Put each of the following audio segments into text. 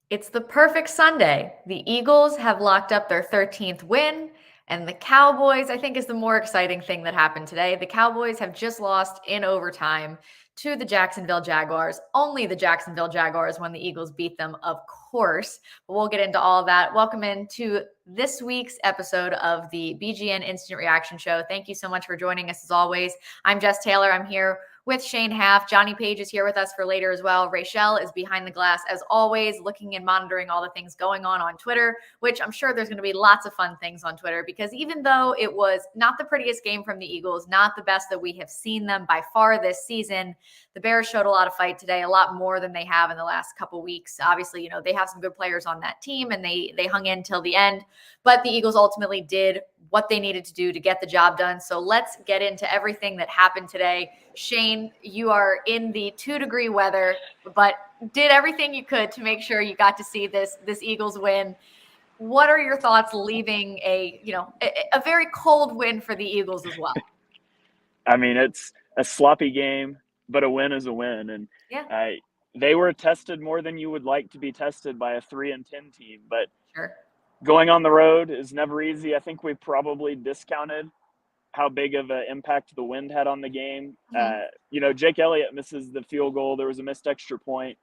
It's the perfect Sunday. The Eagles have locked up their 13th win, and the Cowboys, I think, is the more exciting thing that happened today. The Cowboys have just lost in overtime to the Jacksonville Jaguars. Only the Jacksonville Jaguars when the Eagles beat them, of course. But we'll get into all of that. Welcome into this week's episode of the BGN Instant Reaction Show. Thank you so much for joining us as always. I'm Jess Taylor. I'm here with Shane Half. Johnny Page is here with us for later as well. Rachel is behind the glass as always, looking and monitoring all the things going on Twitter, which I'm sure there's going to be lots of fun things on Twitter, because even though it was not the prettiest game from the Eagles, not the best that we have seen them by far this season, the Bears showed a lot of fight today, a lot more than they have in the last couple weeks. Obviously, they have some good players on that team and they hung in till the end, but the Eagles ultimately did what they needed to do to get the job done. So let's get into everything that happened today. Shane, you are in the 2-degree weather, but did everything you could to make sure you got to see this Eagles win. What are your thoughts leaving a very cold win for the Eagles as well? I mean, it's a sloppy game, but a win is a win. And yeah, they were tested more than you would like to be tested by a 3-10 team. But sure. Going on the road is never easy. I think we probably discounted how big of an impact the wind had on the game. Jake Elliott misses the field goal. There was a missed extra point.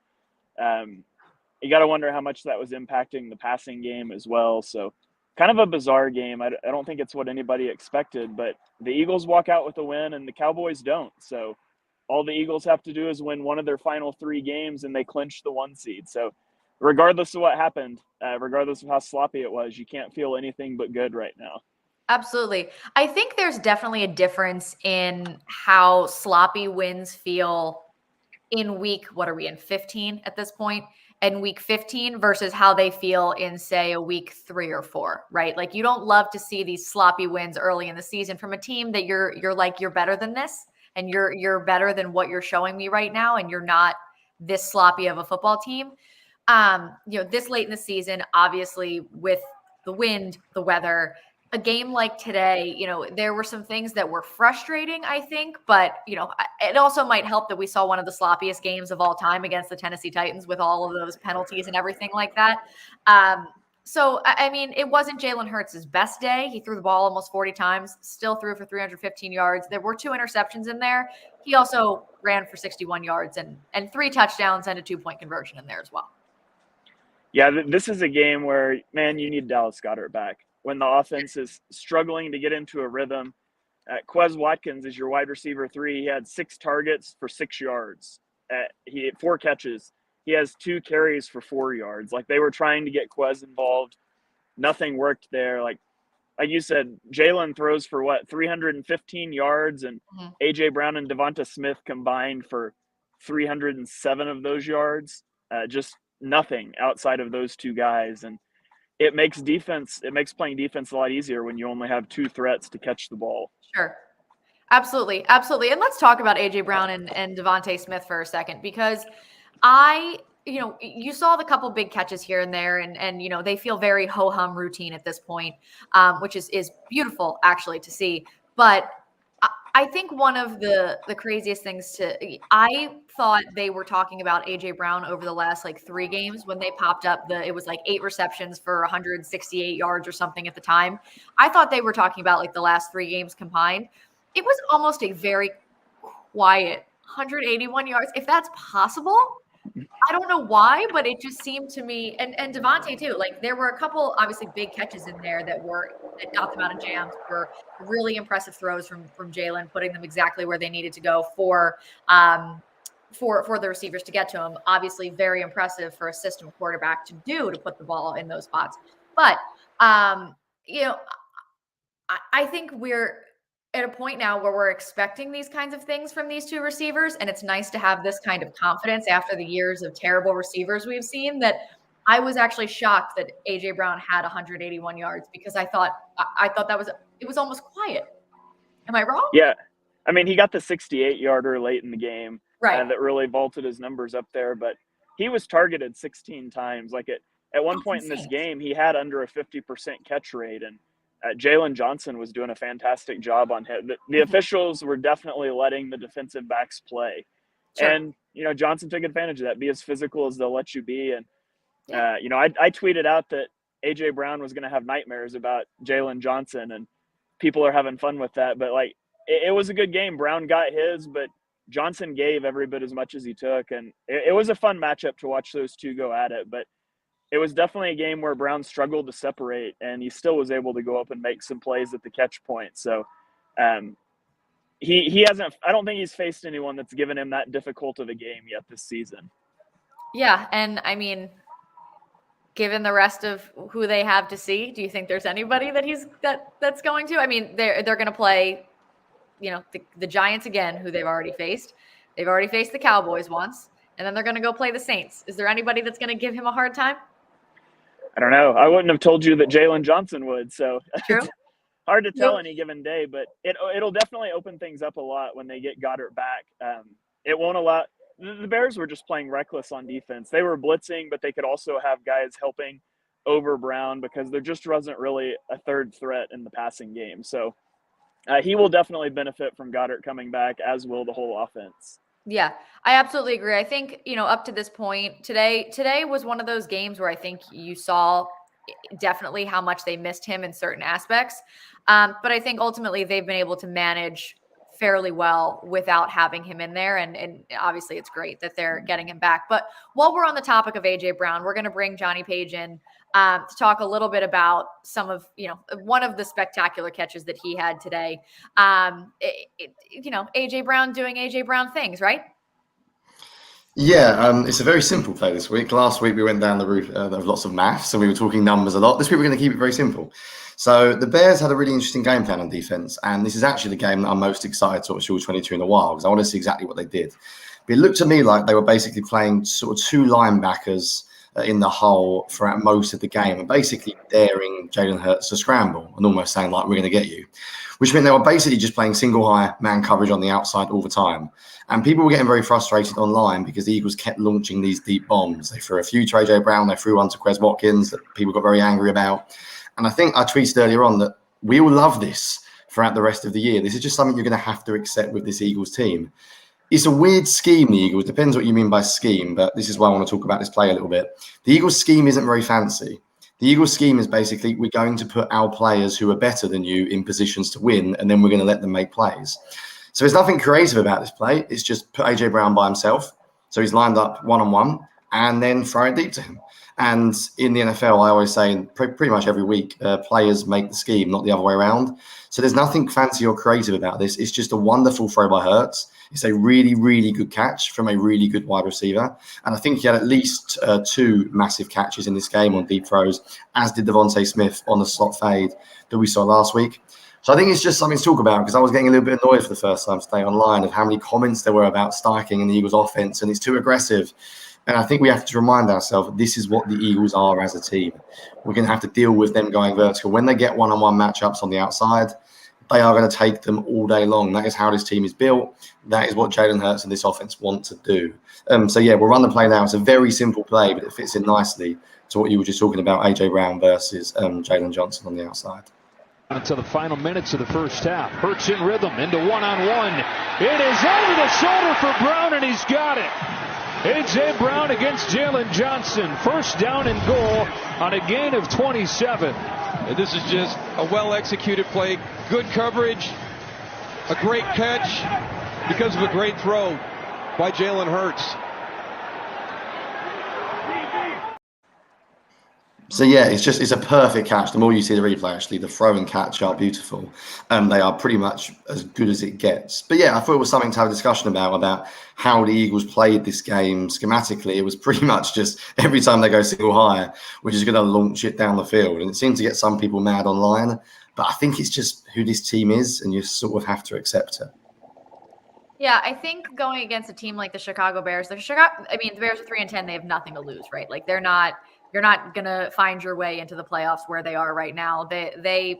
You got to wonder how much that was impacting the passing game as well. So kind of a bizarre game. I don't think it's what anybody expected, but the Eagles walk out with a win and the Cowboys don't. So all the Eagles have to do is win one of their final 3 games and they clinch the 1 seed. So regardless of what happened, regardless of how sloppy it was, you can't feel anything but good right now. Absolutely. I think there's definitely a difference in how sloppy wins feel in week, what are we in, 15 at this point, and week 15 versus how they feel in, say, a week 3 or 4, right? Like, you don't love to see these sloppy wins early in the season from a team that you're like, you're better than this, and you're better than what you're showing me right now, and you're not this sloppy of a football team. This late in the season, obviously with the wind, the weather, a game like today, there were some things that were frustrating, I think, but, it also might help that we saw one of the sloppiest games of all time against the Tennessee Titans with all of those penalties and everything like that. So, I mean, it wasn't Jalen Hurts' best day. He threw the ball almost 40 times, still threw for 315 yards. There were 2 interceptions in there. He also ran for 61 yards and 3 touchdowns and a 2-point conversion in there as well. Yeah, this is a game where, man, you need Dallas Goedert back. When the offense is struggling to get into a rhythm, Quez Watkins is your wide receiver 3. He had 6 targets for 6 yards. He had 4 catches. He has 2 carries for 4 yards. Like, they were trying to get Quez involved. Nothing worked there. Like you said, Jalen throws for 315 yards, and A.J. Brown and Devonta Smith combined for 307 of those yards. Just nothing outside of those 2 guys. And it makes playing defense a lot easier when you only have 2 threats to catch the ball. Sure. Absolutely. Absolutely. And let's talk about A.J. Brown and Devonta Smith for a second, because you saw the couple big catches here and there, and they feel very ho-hum routine at this point, which is beautiful actually to see. But I think one of the craziest things I thought they were talking about A.J. Brown over the last 3 games when they popped up it was 8 receptions for 168 yards or something at the time. I thought they were talking about the last 3 games combined. It was almost a very quiet 181 yards, if that's possible. I don't know why, but it just seemed to me, and Devontae too, there were a couple obviously big catches in there that got them out of jams, for really impressive throws from Jalen, putting them exactly where they needed to go for the receivers to get to him. Obviously very impressive for a system quarterback to put the ball in those spots. But I think we're at a point now where we're expecting these kinds of things from these 2 receivers. And it's nice to have this kind of confidence after the years of terrible receivers we've seen. That I was actually shocked that A.J. Brown had 181 yards, because I thought it was almost quiet. Am I wrong? Yeah. I mean, he got the 68-yarder late in the game, right? That really vaulted his numbers up there. But he was targeted 16 times. At one point in this game, he had under a 50% catch rate. And Jalen Johnson was doing a fantastic job on him. The officials were definitely letting the defensive backs play. Sure. And, Johnson took advantage of that. Be as physical as they'll let you be. And Yeah. I tweeted out that AJ Brown was going to have nightmares about Jalen Johnson, and people are having fun with that. But like, it was a good game. Brown got his, but Johnson gave every bit as much as he took, and it was a fun matchup to watch those two go at it. But it was definitely a game where Brown struggled to separate, and he still was able to go up and make some plays at the catch point. So he hasn't. I don't think he's faced anyone that's given him that difficult of a game yet this season. Yeah, and I mean, given the rest of who they have to see, do you think there's anybody that's going to? I mean, they're going to play, the Giants again, who they've already faced. They've already faced the Cowboys once, and then they're going to go play the Saints. Is there anybody that's going to give him a hard time? I don't know. I wouldn't have told you that Jalen Johnson would. So True. Hard to tell any given day, but it'll definitely open things up a lot when they get Goddard back. It won't allow. The Bears were just playing reckless on defense. They were blitzing, but they could also have guys helping over Brown because there just wasn't really a third threat in the passing game. So he will definitely benefit from Goddard coming back, as will the whole offense. Yeah, I absolutely agree. I think, up to this point, today was one of those games where I think you saw definitely how much they missed him in certain aspects. But I think ultimately they've been able to manage fairly well without having him in there. And obviously it's great that they're getting him back. But while we're on the topic of AJ Brown, we're going to bring Johnny Page in to talk a little bit about some of, one of the spectacular catches that he had today. AJ Brown doing AJ Brown things, right? Yeah, it's a very simple play this week. Last week we went down the route of lots of maths and we were talking numbers a lot. This week we're going to keep it very simple. So the Bears had a really interesting game plan on defense, and this is actually the game that I'm most excited to watch all 22 in a while because I want to see exactly what they did. But it looked to me like they were basically playing sort of two linebackers in the hole throughout most of the game and basically daring Jalen Hurts to scramble and almost saying like, we're going to get you, which meant they were basically just playing single high man coverage on the outside all the time. And people were getting very frustrated online because the Eagles kept launching these deep bombs. They threw a few to AJ Brown, they threw one to Quez Watkins that people got very angry about. And I think I tweeted earlier on that we will love this throughout the rest of the year. This is just something you're going to have to accept with this Eagles team. It's a weird scheme, the Eagles. Depends what you mean by scheme, but this is why I want to talk about this play a little bit. The Eagles scheme isn't very fancy. The Eagles scheme is basically we're going to put our players who are better than you in positions to win, and then we're going to let them make plays. So there's nothing creative about this play. It's just put AJ Brown by himself. So he's lined up one-on-one and then throw it deep to him. And in the NFL, I always say pretty much every week, players make the scheme, not the other way around. So there's nothing fancy or creative about this. It's just a wonderful throw by Hurts. It's a really, really good catch from a really good wide receiver. And I think he had at least two massive catches in this game on deep throws, as did Devontae Smith on the slot fade that we saw last week. So I think it's just something to talk about because I was getting a little bit annoyed for the first time today online of how many comments there were about Steichen and the Eagles offense, and it's too aggressive. And I think we have to remind ourselves this is what the Eagles are as a team. We're going to have to deal with them going vertical. When they get one-on-one matchups on the outside, they are going to take them all day long. That is how this team is built. That is what Jalen Hurts and this offense want to do. So, yeah, we'll run the play now. It's a very simple play, but it fits in nicely to what you were just talking about, A.J. Brown versus Jalen Johnson on the outside. Until the final minutes of the first half. Hurts in rhythm into one-on-one. It is over the shoulder for Brown, and he's got it. A.J. Brown against Jalen Johnson. First down and goal on a gain of 27. And this is just a well-executed play. Good coverage. A great catch because of a great throw by Jalen Hurts. So, yeah, it's a perfect catch. The more you see the replay, actually, the throw and catch are beautiful. They are pretty much as good as it gets. But, yeah, I thought it was something to have a discussion about how the Eagles played this game schematically. It was pretty much just every time they go single high, we're just going to launch it down the field. And it seemed to get some people mad online. But I think it's just who this team is, and you sort of have to accept it. Yeah, I think going against a team like the Chicago Bears, the Bears are 3-10. They have nothing to lose, right? Like you're not going to find your way into the playoffs where they are right now. They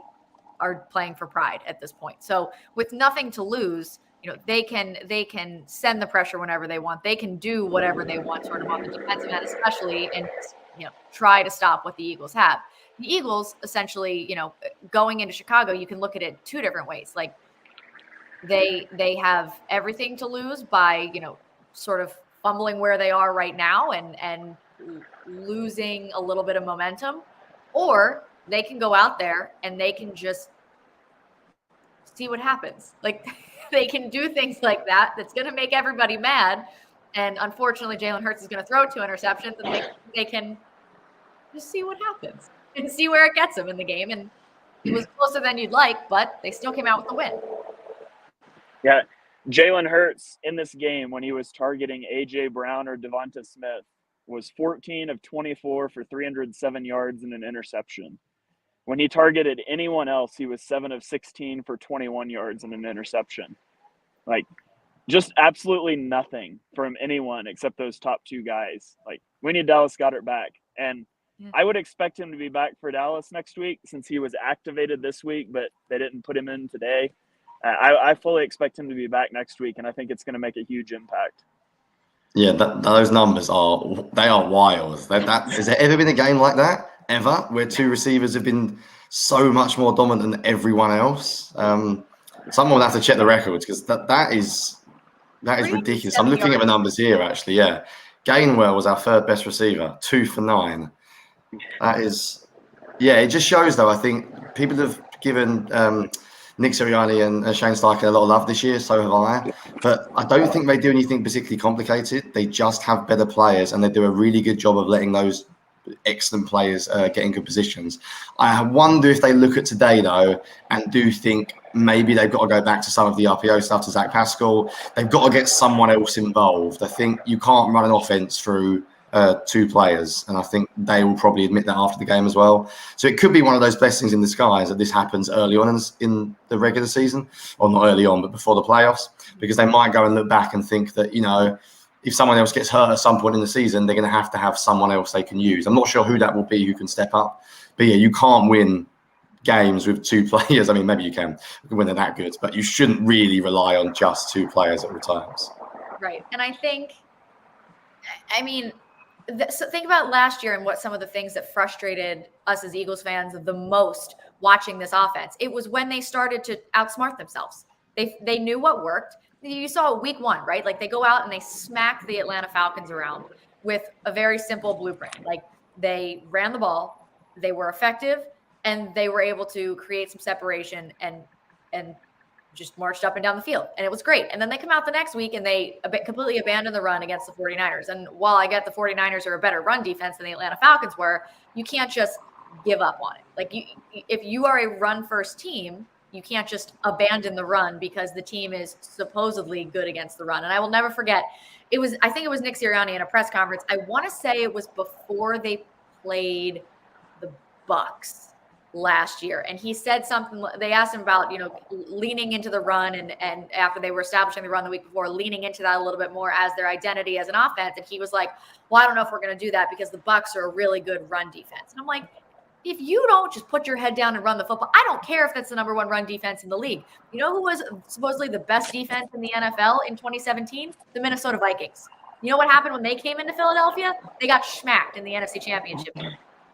are playing for pride at this point. So with nothing to lose, they can send the pressure whenever they want. They can do whatever they want sort of on the defensive end, especially, and try to stop what the Eagles have. The Eagles essentially, going into Chicago, you can look at it two different ways. Like they have everything to lose by, sort of fumbling where they are right now and losing a little bit of momentum, or they can go out there and they can just see what happens. Like they can do things like that. That's going to make everybody mad. And unfortunately, Jalen Hurts is going to throw 2 interceptions, and they can just see what happens and see where it gets them in the game. And it was closer than you'd like, but they still came out with the win. Yeah, Jalen Hurts in this game when he was targeting A.J. Brown or Devonta Smith was 14 of 24 for 307 yards and an interception. When he targeted anyone else, he was 7 of 16 for 21 yards and an interception. Like, just absolutely nothing from anyone except those top 2 guys. Like, we need Dallas Goedert back. And I would expect him to be back for Dallas next week since he was activated this week, but they didn't put him in today. I fully expect him to be back next week, and I think it's going to make a huge impact. Yeah, those numbers are wild. Has there ever been a game like that ever where 2 receivers have been so much more dominant than everyone else? Someone will have to check the records because that is ridiculous. I'm looking at the numbers here actually. Yeah, Gainwell was our 3rd best receiver, 2 for 9. That is, yeah. It just shows though. I think people have given Nick Sirianni and Shane Steichen a lot of love this year, so have I. But I don't think they do anything particularly complicated. They just have better players, and they do a really good job of letting those excellent players get in good positions. I wonder if they look at today, though, and do think maybe they've got to go back to some of the RPO stuff to Zach Pascal. They've got to get someone else involved. I think you can't run an offense through 2 players, and I think they will probably admit that after the game as well. So it could be one of those blessings in disguise that this happens early on in the regular season, or not early on, but before the playoffs, because they might go and look back and think that, if someone else gets hurt at some point in the season, they're going to have someone else they can use. I'm not sure who that will be who can step up, but yeah, you can't win games with 2 players. I mean, maybe you can when they're that good, but you shouldn't really rely on just 2 players at all times. Right. And so think about last year and what some of the things that frustrated us as Eagles fans the most watching this offense. It was when they started to outsmart themselves. They knew what worked. You saw it week 1, right? Like they go out and they smack the Atlanta Falcons around with a very simple blueprint. Like they ran the ball, they were effective, and they were able to create some separation and just marched up and down the field. And it was great. And then they come out the next week and they completely abandon the run against the 49ers. And while I get the 49ers are a better run defense than the Atlanta Falcons were, you can't just give up on it. Like if you are a run first team, you can't just abandon the run because the team is supposedly good against the run. And I will never forget, I think it was Nick Sirianni in a press conference. I want to say it was before they played the Bucs last year. And he said something, they asked him about, leaning into the run and after they were establishing the run the week before, leaning into that a little bit more as their identity as an offense. And he was like, well, I don't know if we're going to do that because the Bucs are a really good run defense. And I'm like, if you don't just put your head down and run the football, I don't care if that's the number 1 run defense in the league. You know who was supposedly the best defense in the NFL in 2017? The Minnesota Vikings. You know what happened when they came into Philadelphia? They got smacked in the NFC Championship.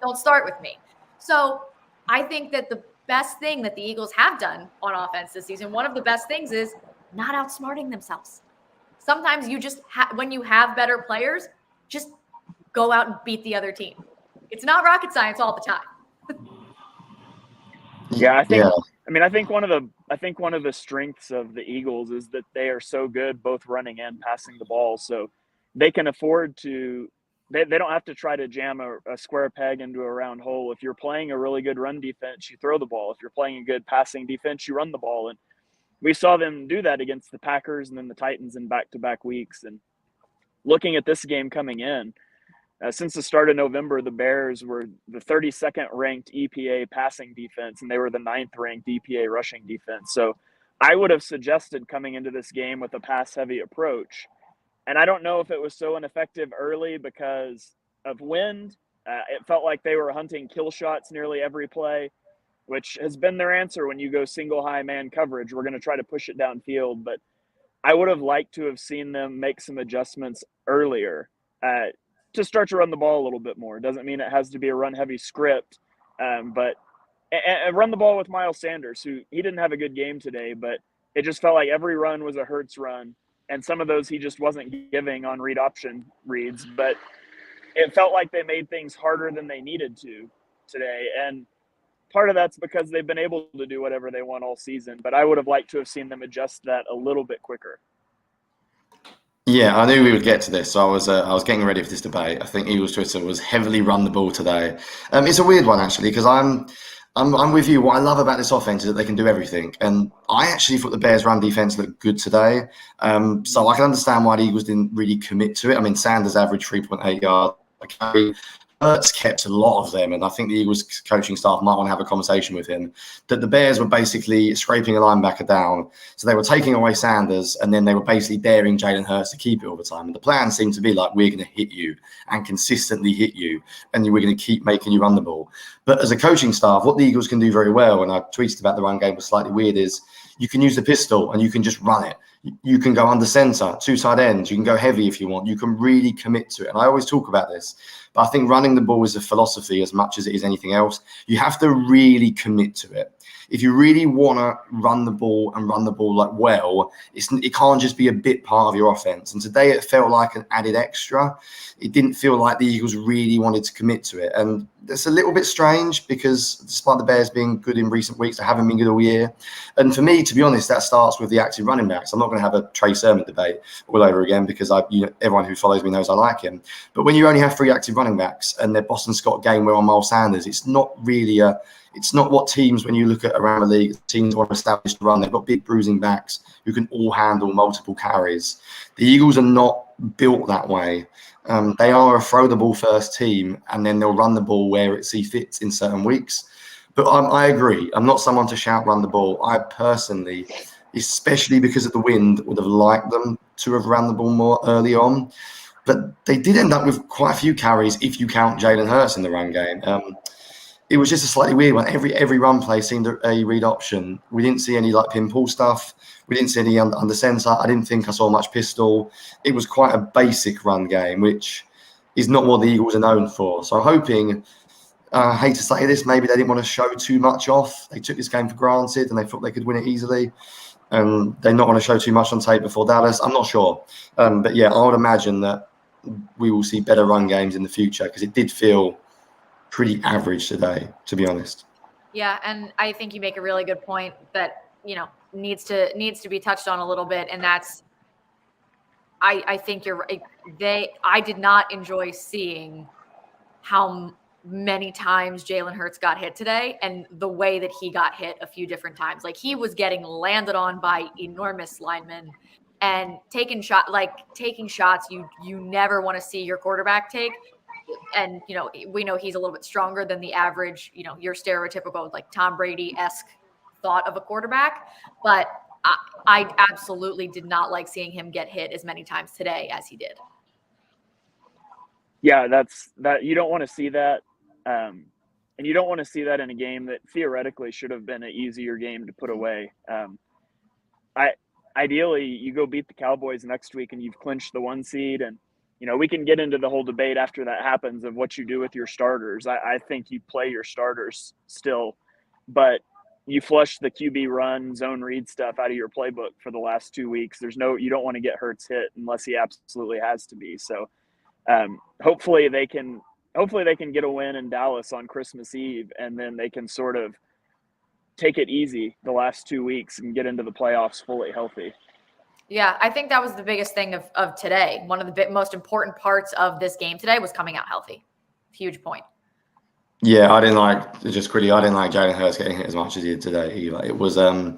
Don't start with me. So I think that the best thing that the Eagles have done on offense this season, one of the best things is not outsmarting themselves. Sometimes you just, when you have better players, just go out and beat the other team. It's not rocket science all the time. Yeah, I think one of the strengths of the Eagles is that they are so good both running and passing the ball. So they can afford to they don't have to try to jam a square peg into a round hole. If you're playing a really good run defense, you throw the ball. If you're playing a good passing defense, you run the ball. And we saw them do that against the Packers and then the Titans in back-to-back weeks. And looking at this game coming in, since the start of November, the Bears were the 32nd ranked EPA passing defense, and they were the 9th ranked EPA rushing defense. So I would have suggested coming into this game with a pass-heavy approach. And I don't know if it was so ineffective early because of wind. It felt like they were hunting kill shots nearly every play, which has been their answer when you go single high man coverage. We're going to try to push it downfield. But I would have liked to have seen them make some adjustments earlier to start to run the ball a little bit more. It doesn't mean it has to be a run-heavy script, but run the ball with Miles Sanders, who he didn't have a good game today, but it just felt like every run was a Hurts run. And some of those he just wasn't giving on read option reads. But it felt like they made things harder than they needed to today. And part of that's because they've been able to do whatever they want all season, but I would have liked to have seen them adjust that a little bit quicker. Yeah, I knew we would get to this, so I was getting ready for this debate. I think Eagles Twitter was heavily run the ball today. It's a weird one actually because I'm with you. What I love about this offense is that they can do everything, and I actually thought the Bears' run defense looked good today. So I can understand why the Eagles didn't really commit to it. I mean, Sanders averaged 3.8 yards a carry. Ertz kept a lot of them, and I think the Eagles coaching staff might want to have a conversation with him that the Bears were basically scraping a linebacker down. So they were taking away Sanders, and then they were basically daring Jalen Hurts to keep it all the time. And the plan seemed to be like, we're going to hit you and consistently hit you, and we're going to keep making you run the ball. But as a coaching staff, what the Eagles can do very well, and I tweeted about the run game was slightly weird, is you can use the pistol and you can just run it. You can go under center, 2 tight ends. You can go heavy if you want. You can really commit to it. And I always talk about this, but I think running the ball is a philosophy as much as it is anything else. You have to really commit to it. If you really want to run the ball and run the ball like well, it can't just be a bit part of your offense. And today it felt like an added extra. It didn't feel like the Eagles really wanted to commit to it. And that's a little bit strange because despite the Bears being good in recent weeks, they haven't been good all year. And for me, to be honest, that starts with the active running backs. I'm not going to have a Trey Sermon debate all over again because everyone who follows me knows I like him. But when you only have 3 active running backs and they're Boston Scott, Gainwell, and Miles Sanders, it's not really it's not what teams, when you look at around the league, teams want to establish the run. They've got big bruising backs who can all handle multiple carries. The Eagles are not built that way. They are a throw the ball first team, and then they'll run the ball where it sees fits in certain weeks. But I agree. I'm not someone to shout run the ball. I personally, especially because of the wind, would have liked them to have run the ball more early on. But they did end up with quite a few carries if you count Jalen Hurts in the run game. It was just a slightly weird one. Every run play seemed a read option. We didn't see any like pin pull stuff. We didn't see any under center. I didn't think I saw much pistol. It was quite a basic run game, which is not what the Eagles are known for. So I'm hoping, I hate to say this, maybe they didn't want to show too much off. They took this game for granted and they thought they could win it easily. They not want to show too much on tape before Dallas. I'm not sure. But yeah, I would imagine that we will see better run games in the future because it did feel pretty average today, to be honest. Yeah, and I think you make a really good point that, needs to be touched on a little bit, and that's I think you're right. I did not enjoy seeing how many times Jalen Hurts got hit today and the way that he got hit a few different times. Like he was getting landed on by enormous linemen and taking shots you never want to see your quarterback take. And, we know he's a little bit stronger than the average, your stereotypical like Tom Brady-esque thought of a quarterback. But I absolutely did not like seeing him get hit as many times today as he did. Yeah, that you don't want to see that. And you don't want to see that in a game that theoretically should have been an easier game to put away. Ideally, you go beat the Cowboys next week and you've clinched the 1 seed. And, we can get into the whole debate after that happens of what you do with your starters. I think you play your starters still, but you flush the QB run, zone read stuff out of your playbook for the last 2 weeks. You don't want to get Hurts hit unless he absolutely has to be. So hopefully they can get a win in Dallas on Christmas Eve, and then they can sort of take it easy the last 2 weeks and get into the playoffs fully healthy. Yeah, I think that was the biggest thing of today. One of the most important parts of this game today was coming out healthy. Huge point. Yeah, I didn't like Jalen Hurts getting hit as much as he did today either. It was a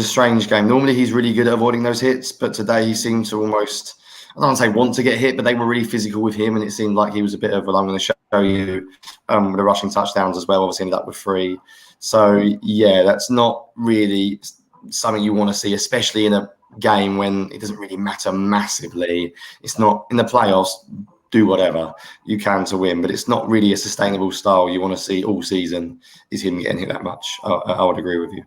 strange game. Normally he's really good at avoiding those hits, but today he seemed to almost, I don't want to say want to get hit, but they were really physical with him, and it seemed like he was a bit of I'm going to show you with the rushing touchdowns as well. Obviously ended up with 3. So yeah, that's not really something you want to see, especially in a game when it doesn't really matter massively. It's not in the playoffs. Do whatever you can to win, but it's not really a sustainable style you want to see all season. Is him getting hit that much? I would agree with you.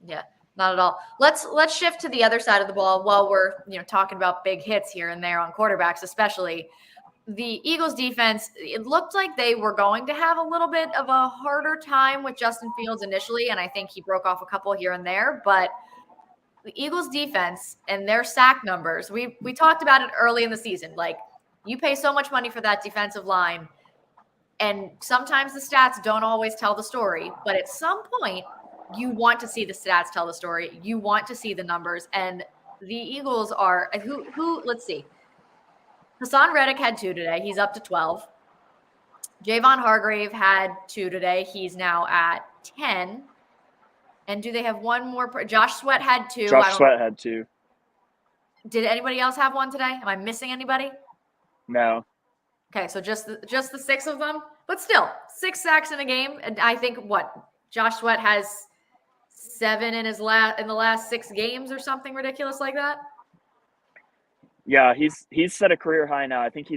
Yeah, not at all. Let's shift to the other side of the ball while we're talking about big hits here and there on quarterbacks, especially. The Eagles defense, it looked like they were going to have a little bit of a harder time with Justin Fields initially, and I think he broke off a couple here and there, but the Eagles defense and their sack numbers, we talked about it early in the season. Like You pay so much money for that defensive line, and sometimes the stats don't always tell the story, but at some point, you want to see the stats tell the story. You want to see the numbers, and the Eagles are who let's see. Hassan Reddick had 2 today. He's up to 12. Javon Hargrave had 2 today. He's now at 10. And do they have one more? Josh Sweat had 2. Josh Sweat had 2. Did anybody else have 1 today? Am I missing anybody? No. Okay, so just the 6 of them, but still 6 sacks in a game. And I think Josh Sweat has 7 in the last 6 games or something ridiculous like that. Yeah, he's set a career high now. I think he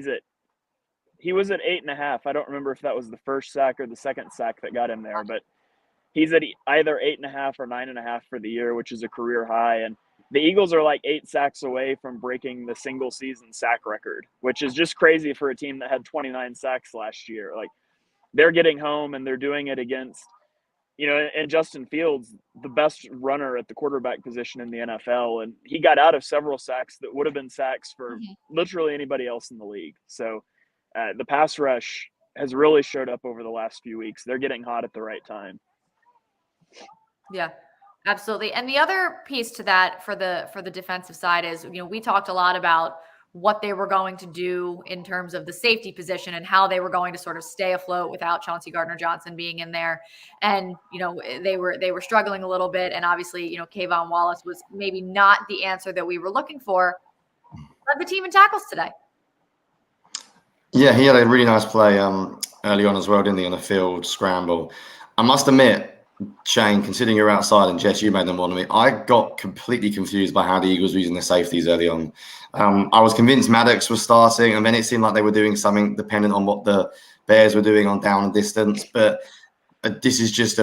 was at 8.5. I don't remember if that was the first sack or the second sack that got him there, but he's at either 8.5 or 9.5 for the year, which is a career high. And the Eagles are like 8 sacks away from breaking the single season sack record, which is just crazy for a team that had 29 sacks last year. Like, they're getting home and they're doing it against, and Justin Fields, the best runner at the quarterback position in the NFL. And he got out of several sacks that would have been sacks for literally anybody else in the league. So the pass rush has really showed up over the last few weeks. They're getting hot at the right time. Yeah, absolutely. And the other piece to that for the defensive side is, we talked a lot about what they were going to do in terms of the safety position and how they were going to sort of stay afloat without Chauncey Gardner-Johnson being in there. And, they were struggling a little bit. And obviously, Kayvon Wallace was maybe not the answer that we were looking for. Led the team in tackles today. Yeah, he had a really nice play early on as well, didn't he, on the field scramble. I must admit, Shane, considering you're outside and Jess, you made them on me, I got completely confused by how the Eagles were using their safeties early on. I was convinced Maddox was starting, and then it seemed like they were doing something dependent on what the Bears were doing on down and distance. But this is just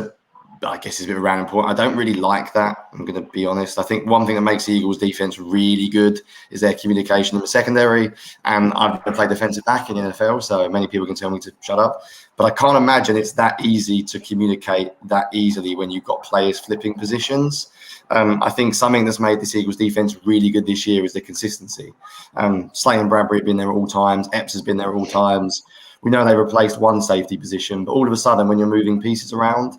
I guess it's a bit of a random point. I don't really like that, I'm going to be honest. I think one thing that makes the Eagles defense really good is their communication in the secondary. And I've played defensive back in the NFL, so many people can tell me to shut up. But I can't imagine it's that easy to communicate that easily when you've got players flipping positions. I think something that's made this Eagles defense really good this year is the consistency. Slay and Bradbury have been there at all times. Epps has been there at all times. We know they replaced one safety position, but all of a sudden when you're moving pieces around,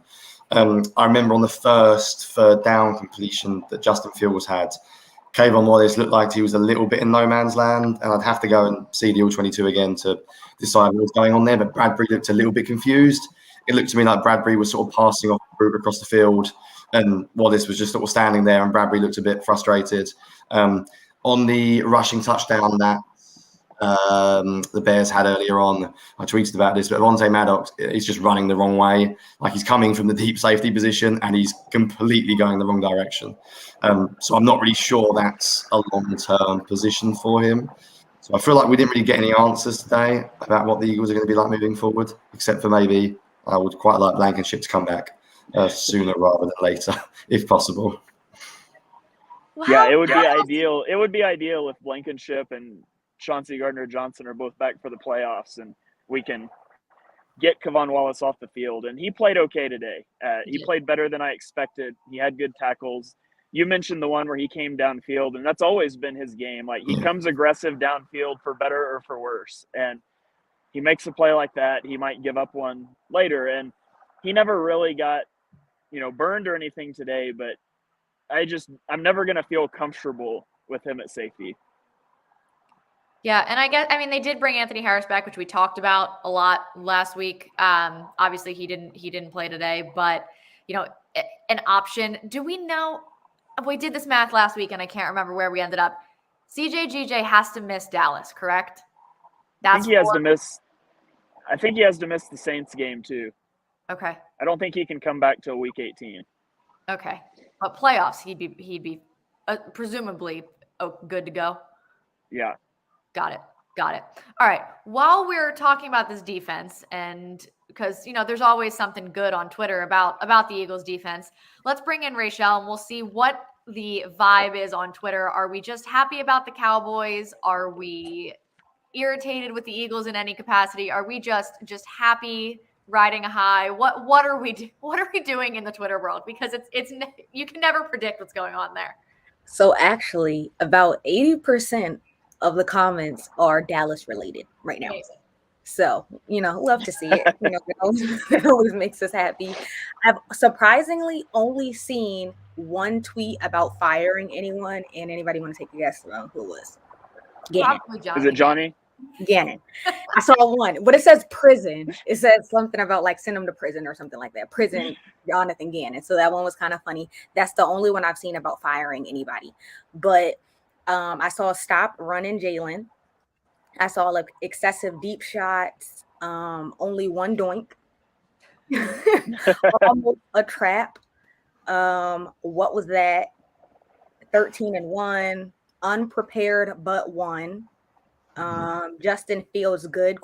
I remember on the first 3rd down completion that Justin Fields had, Kayvon Wallace looked like he was a little bit in no man's land, and I'd have to go and see the All-22 again to decide what was going on there, but Bradbury looked a little bit confused. It looked to me like Bradbury was sort of passing off the route across the field, and Wallace was just sort of standing there, and Bradbury looked a bit frustrated. On the rushing touchdown that the Bears had earlier on, I tweeted about this, but Avonte Maddox is just running the wrong way. Like, he's coming from the deep safety position and he's completely going the wrong direction. So I'm not really sure that's a long-term position for him. So I feel like we didn't really get any answers today about what the Eagles are going to be like moving forward, except for maybe I would quite like Blankenship to come back sooner rather than later, if possible. Yeah, it would be ideal. It would be ideal if Blankenship and Chauncey Gardner-Johnson are both back for the playoffs, and we can get Kayvon Wallace off the field. And he played okay today. He played better than I expected. He had good tackles. You mentioned the one where he came downfield, and that's always been his game. Like, he comes aggressive downfield for better or for worse. And he makes a play like that. He might give up one later. And he never really got, burned or anything today, but I'm never going to feel comfortable with him at safety. Yeah, and they did bring Anthony Harris back, which we talked about a lot last week. Obviously he didn't play today, but an option. Do we know? We did this math last week, and I can't remember where we ended up. CJ has to miss Dallas, correct? I think he has to miss the Saints game too. Okay. I don't think he can come back till week 18. Okay, but playoffs, he'd be presumably good to go. Yeah. Got it. All right. While we're talking about this defense, and because, there's always something good on Twitter about the Eagles defense, let's bring in Rachel and we'll see what the vibe is on Twitter. Are we just happy about the Cowboys? Are we irritated with the Eagles in any capacity? Are we just happy, riding a high? What are we doing in the Twitter world? Because it's you can never predict what's going on there. So actually, about 80% of the comments are Dallas related right now. Amazing. So, love to see it. It always makes us happy. I've surprisingly only seen one tweet about firing anyone, and anybody want to take a guess on who it was? Gannon. Probably Is Johnny. it Johnny? Gannon. I saw one, but it says prison. It says something about like send him to prison or something like that. Prison, Jonathan Gannon. So that one was kind of funny. That's the only one I've seen about firing anybody. But I saw stop running Jalen. I saw like excessive deep shots. Only one doink. Almost a trap. What was that? 13-1. Unprepared but one. Justin Fields good ?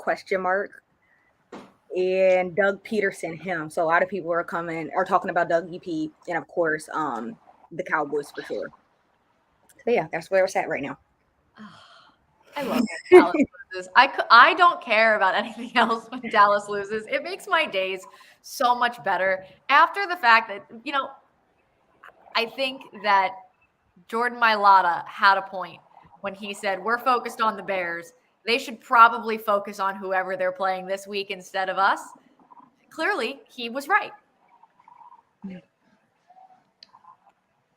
And Doug Peterson him. So a lot of people are talking about Doug EP, and of course the Cowboys for sure. So yeah, that's where it's at right now. I love when Dallas loses. I don't care about anything else when Dallas loses. It makes my days so much better. After the fact that, I think that Jordan Mailata had a point when he said, we're focused on the Bears. They should probably focus on whoever they're playing this week instead of us. Clearly, he was right.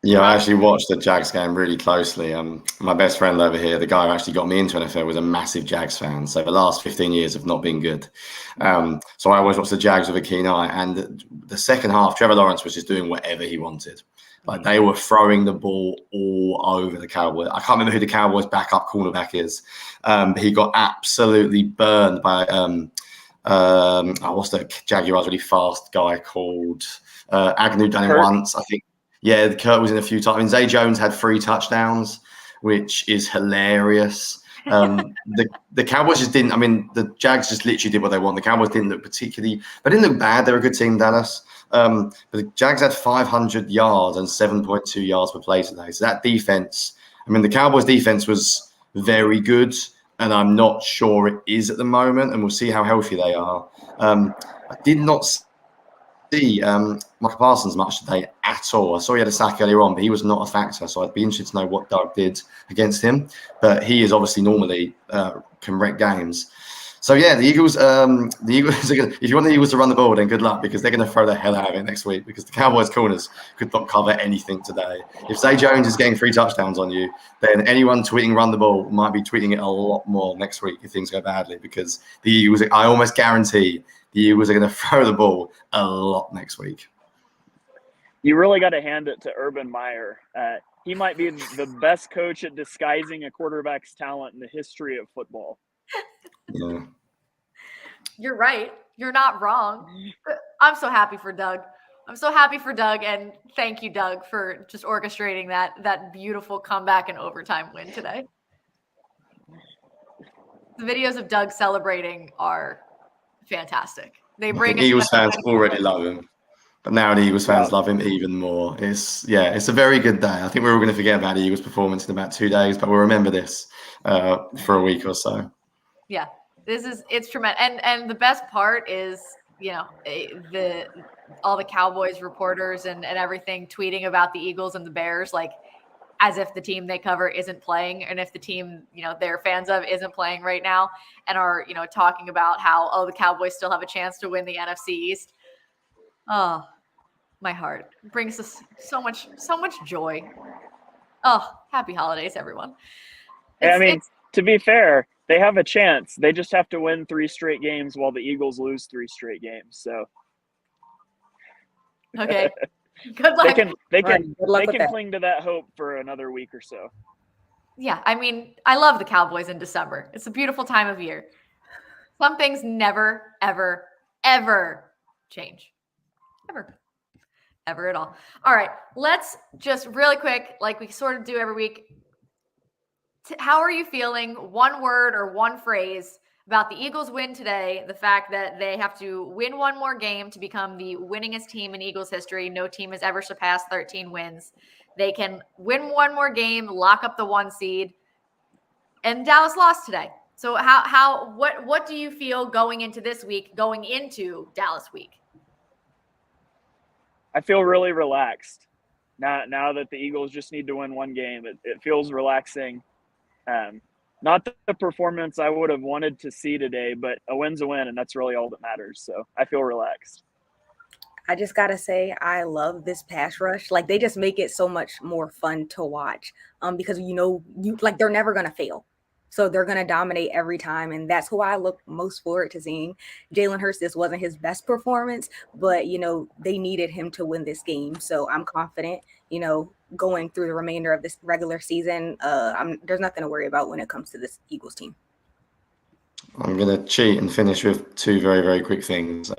Yeah, I actually watched the Jags game really closely. My best friend over here, the guy who actually got me into NFL, was a massive Jags fan. So the last 15 years have not been good. So I always watched the Jags with a keen eye. And the second half, Trevor Lawrence was just doing whatever he wanted. Like they were throwing the ball all over the Cowboys. I can't remember who the Cowboys' backup cornerback is. But he got absolutely burned by what's the Jaguars really fast guy called Agnew done it once, I think. Yeah, Kurt was in a few times. I mean, Zay Jones had 3 touchdowns, which is hilarious. The Cowboys just didn't. I mean, the Jags just literally did what they want. The Cowboys didn't look particularly. They didn't look bad. They're a good team, Dallas. But the Jags had 500 yards and 7.2 yards per play today. So that defense. I mean, the Cowboys' defense was very good, and I'm not sure it is at the moment. And we'll see how healthy they are. I did not see Michael Parsons much today at all. I saw he had a sack earlier on, but he was not a factor. So I'd be interested to know what Doug did against him. But he is obviously normally can wreck games. So yeah, the Eagles are going to, if you want the Eagles to run the ball, then good luck, because they're going to throw the hell out of it next week, because the Cowboys corners could not cover anything today. If Zay Jones is getting 3 touchdowns on you, then anyone tweeting run the ball might be tweeting it a lot more next week if things go badly, because the Eagles, I almost guarantee the Eagles are going to throw the ball a lot next week. You really got to hand it to Urban Meyer. He might be the best coach at disguising a quarterback's talent in the history of football. Yeah. You're right. You're not wrong. I'm so happy for Doug. And thank you, Doug, for just orchestrating that beautiful comeback and overtime win today. The videos of Doug celebrating are fantastic. They bring the Eagles fans already love him, but now the Eagles fans love him even more. It's a very good day. I think we're all going to forget about the Eagles' performance in about 2 days, but we'll remember this for a week or so. Yeah, it's tremendous. And the best part is, all the Cowboys reporters and everything tweeting about the Eagles and the Bears, like as if the team they cover isn't playing, and if the team, they're fans of isn't playing right now, and are, talking about how, the Cowboys still have a chance to win the NFC East. Oh, my heart brings us so much joy. Oh, happy holidays, everyone. To be fair, they have a chance. They just have to win 3 straight games while the Eagles lose 3 straight games. So okay. Good luck. They can cling to that hope for another week or so. Yeah, I love the Cowboys in December. It's a beautiful time of year. Some things never, ever, ever change. Ever at all. All right, let's just really quick, like we sort of do every week. How are you feeling? One word or one phrase about the Eagles win today, the fact that they have to win one more game to become the winningest team in Eagles history. No team has ever surpassed 13 wins. They can win one more game, lock up the 1 seed, and Dallas lost today. So what do you feel going into this week, going into Dallas week? I feel really relaxed now that the Eagles just need to win one game. It feels relaxing. Not the performance I would have wanted to see today, but a win's a win, and that's really all that matters. So I feel relaxed. I just gotta say, I love this pass rush. Like, they just make it so much more fun to watch. Because you like, they're never gonna fail. So they're gonna dominate every time, and that's who I look most forward to seeing. Jalen Hurts, this wasn't his best performance, but they needed him to win this game. So I'm confident, going through the remainder of this regular season. There's nothing to worry about when it comes to this Eagles team. I'm going to cheat and finish with two very, very quick things.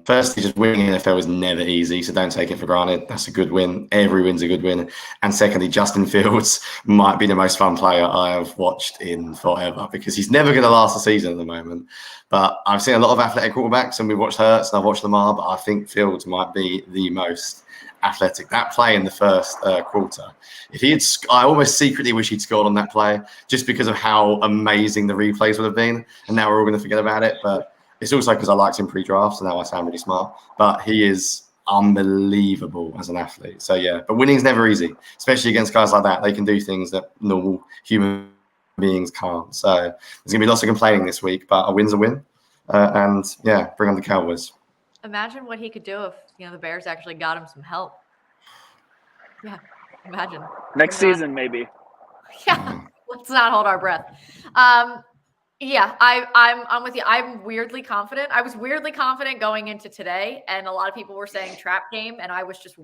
Firstly, just winning NFL is never easy, so don't take it for granted. That's a good win. Every win's a good win. And secondly, Justin Fields might be the most fun player I have watched in forever, because he's never going to last a season at the moment. But I've seen a lot of athletic quarterbacks, and we've watched Hurts and I've watched Lamar, but I think Fields might be the most athletic. That play in the first quarter, if he had, I almost secretly wish he'd scored on that play, just because of how amazing the replays would have been. And now we're all going to forget about it. But it's also because I liked him pre-draft, so now I sound really smart. But he is unbelievable as an athlete. So yeah, but winning's never easy, especially against guys like that. They can do things that normal human beings can't. So there's going to be lots of complaining this week, but a win's a win. And yeah, bring on the Cowboys. Imagine what he could do if the Bears actually got him some help. Yeah, imagine. Next season, maybe. Yeah, let's not hold our breath. Yeah, I'm with you. I'm weirdly confident. I was weirdly confident going into today, and a lot of people were saying trap game, and I was just.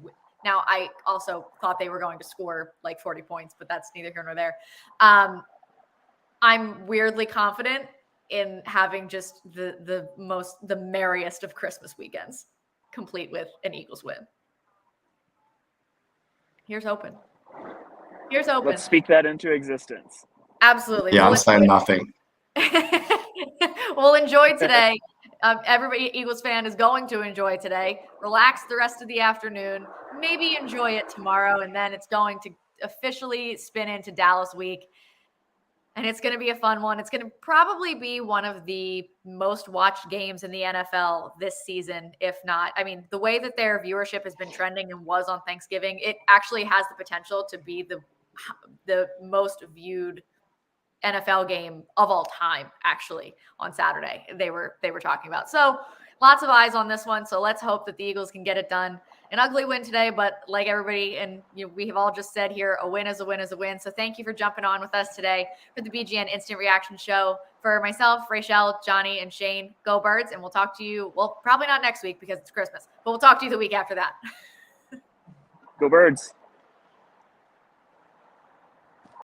Now I also thought they were going to score like 40 points, but that's neither here nor there. I'm weirdly confident in having just the merriest of Christmas weekends, complete with an Eagles win. Here's hoping. Let's speak that into existence. Absolutely. Yeah, I'm saying nothing. We'll enjoy today. Everybody Eagles fan is going to enjoy today. Relax the rest of the afternoon. Maybe enjoy it tomorrow, and then it's going to officially spin into Dallas week. And it's going to be a fun one. It's going to probably be one of the most watched games in the NFL this season, if not. I mean, the way that their viewership has been trending and was on Thanksgiving, it actually has the potential to be the most viewed NFL game of all time, actually, on Saturday. They were talking about. So lots of eyes on this one. So let's hope that the Eagles can get it done. An ugly win today, but like everybody, and we have all just said here, a win is a win is a win. So thank you for jumping on with us today for the BGN Instant Reaction Show. For myself, Rachel, Johnny, and Shane, go Birds, and we'll talk to you, well, probably not next week because it's Christmas, but we'll talk to you the week after that. Go Birds.